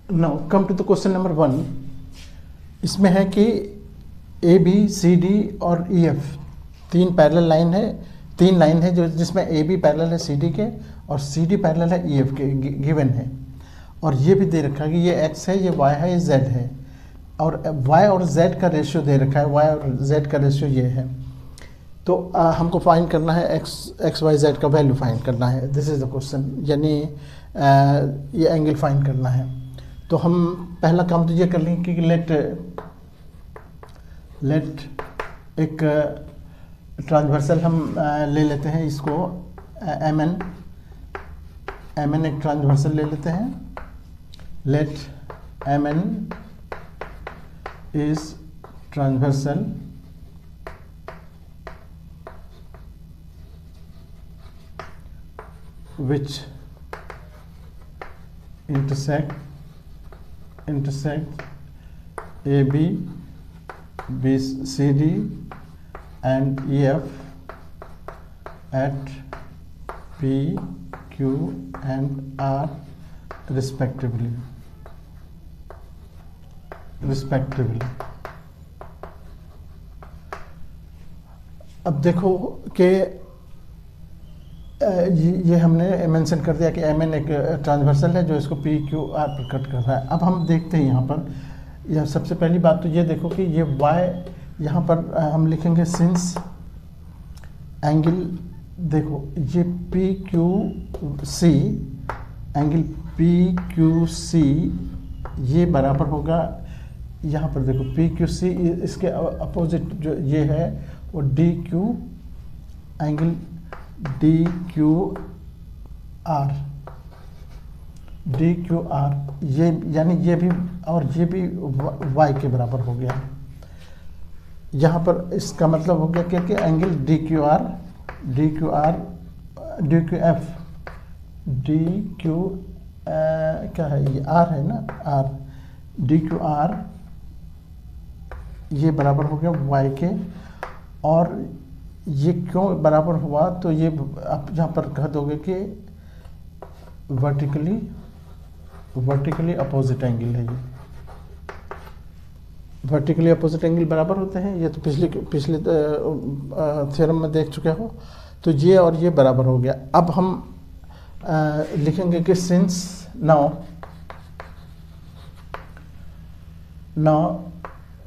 Now come to the question number 1। इसमें है कि ए बी सी डी और ई एफ तीन पैरेलल लाइन है, तीन लाइन है जो जिसमें ए बी पैरेलल है सी डी के और सी डी पैरेलल है ई एफ के, गिवन है। और ये भी दे रखा है कि ये एक्स है, ये वाई है, ये जेड है, और वाई और जेड का रेशियो दे रखा है, वाई और जेड का रेशियो ये है। तो हमको फाइंड करना है एक्स वाई जेड का वैल्यू फाइंड करना है। दिस इज़ द क्वेश्चन, यानी ये एंगल फाइंड करना है। तो हम पहला काम तो ये कर लेंगे कि लेट एक ट्रांसवर्सल हम ले लेते हैं, इसको एम एन एक ट्रांसवर्सल ले लेते हैं। Let M N is transversal which intersect AB, BCD and EF at P, Q and R respectively. अब देखो कि ये हमने मेंशन कर दिया कि एम एन एक ट्रांसवर्सल है जो इसको पी क्यू आर पर कट कर रहा है। अब हम देखते हैं यहाँ पर, यह सबसे पहली बात तो ये देखो कि ये वाई यहाँ पर हम लिखेंगे सिंस एंगल, देखो ये P Q C, angle P Q C ये बराबर होगा, यहाँ पर देखो पी क्यू सी, इसके अपोजिट जो ये है वो D Q, angle D Q are, ये यानी ये भी और ये भी वाई के बराबर हो गया। यहाँ पर इसका मतलब हो गया कि एंगल डी क्यू एफ क्या है, ये आर है ना, आर डी क्यू आर ये बराबर हो गया वाई के। और ये क्यों बराबर हुआ, तो ये आप यहाँ पर कह दोगे कि वर्टिकली अपोजिट एंगल है। ये वर्टिकली अपोजिट एंगल बराबर होते हैं, ये तो पिछले थ्योरम में देख चुके हो। तो ये और ये बराबर हो गया। अब हम लिखेंगे कि since now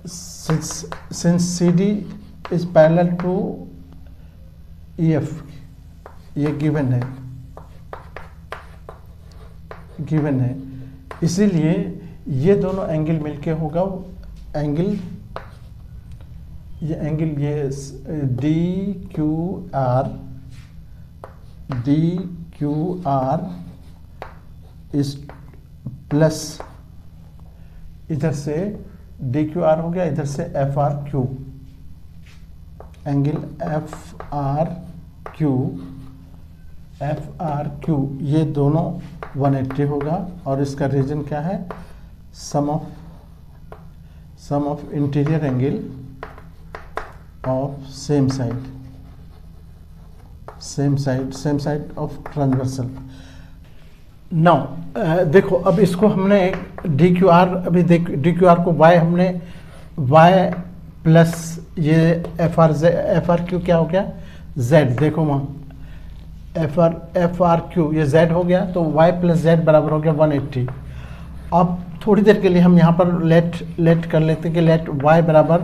since C D is parallel to E F, ये गिवन है, इसीलिए ये दोनों एंगल मिलके होगा एंगल ये डी क्यू आर इस प्लस इधर से डी क्यू आर हो गया, इधर से F R Q, angle F R Q ये दोनों 180 होगा। और इसका रीजन क्या है, sum of interior angle of same side of transversal. Now देखो, अब इसको हमने डी क्यू आर, अभी देख डी क्यू आर को वाई, हमने वाई प्लस ये एफ आर क्यू क्या हो गया, जेड। देखो वहाँ एफ आर क्यू ये जेड हो गया, तो वाई प्लस जेड बराबर हो गया 180। अब थोड़ी देर के लिए हम यहाँ पर लेट कर लेते हैं कि लेट वाई बराबर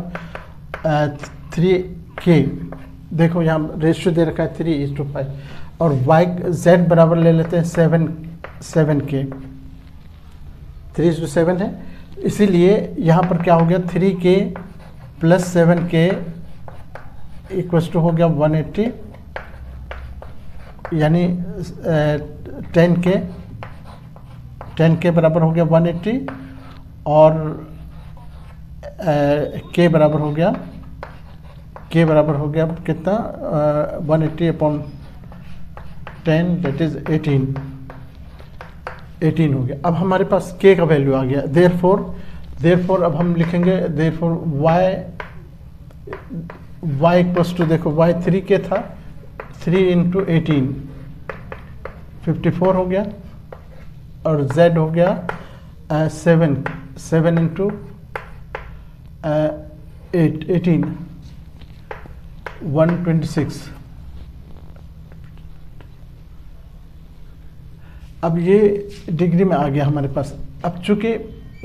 3k, देखो यहाँ रेशियो दे रखा है 3:5, और वाई जेड बराबर ले लेते हैं 7k, 3:7 है। इसीलिए यहाँ पर क्या हो गया, 3k plus 7k equals to हो गया 180, यानी 10k बराबर हो गया 180, और k बराबर हो गया कितना, 180/10 दैट इज 18 हो गया। अब हमारे पास k का वैल्यू आ गया, देयरफॉर अब हम लिखेंगे देयरफॉर y इक्वल्स टू, देखो y 3k था, 3 × 18 54 हो गया, और z हो गया 7 इंटू 18 126। अब ये डिग्री में आ गया हमारे पास। अब चूंकि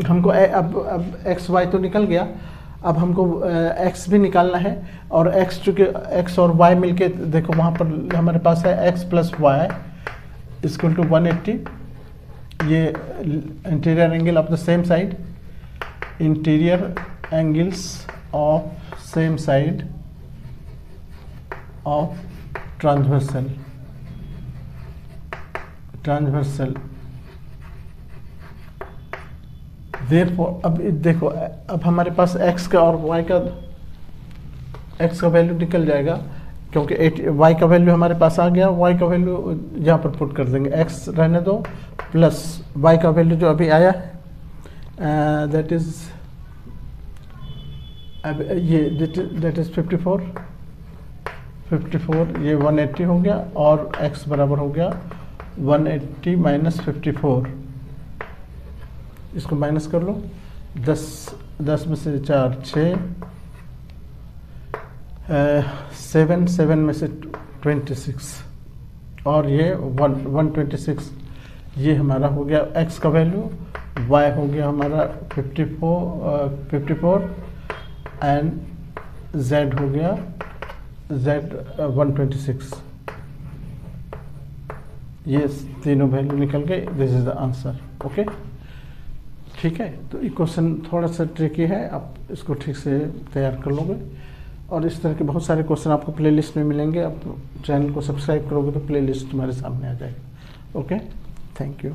हमको अब एक्स वाई तो निकल गया, अब हमको एक्स भी निकालना है। और एक्स चूंकि एक्स और वाई मिलके देखो वहाँ पर हमारे पास है X plus Y equal to 180। ये interior angle of the same side, interior angles of same side of transversal therefore. अब देखो अब हमारे पास x का और y का, x का वैल्यू निकल जाएगा क्योंकि y का वैल्यू हमारे पास आ गया। y का वैल्यू यहाँ पर पुट कर देंगे, x रहने दो प्लस y का वैल्यू जो अभी आया है दैट इज अब ये दैट इज 54 ये 180 हो गया और x बराबर हो गया 180 माइनस 54। इसको माइनस कर लो, 10 में से 4 6, 7 में से 26 और ये 126। ये हमारा हो गया x का वैल्यू, y हो गया हमारा 54 एंड z हो गया z 126। ये तीनों वैल्यू निकल गए, this is the answer. Okay, ठीक है। तो ये क्वेश्चन थोड़ा सा ट्रिकी है, आप इसको ठीक से तैयार कर लोगे। और इस तरह के बहुत सारे क्वेश्चन आपको प्लेलिस्ट में मिलेंगे। आप चैनल को सब्सक्राइब करोगे तो प्लेलिस्ट तुम्हारे सामने आ जाएगी। Okay, thank you.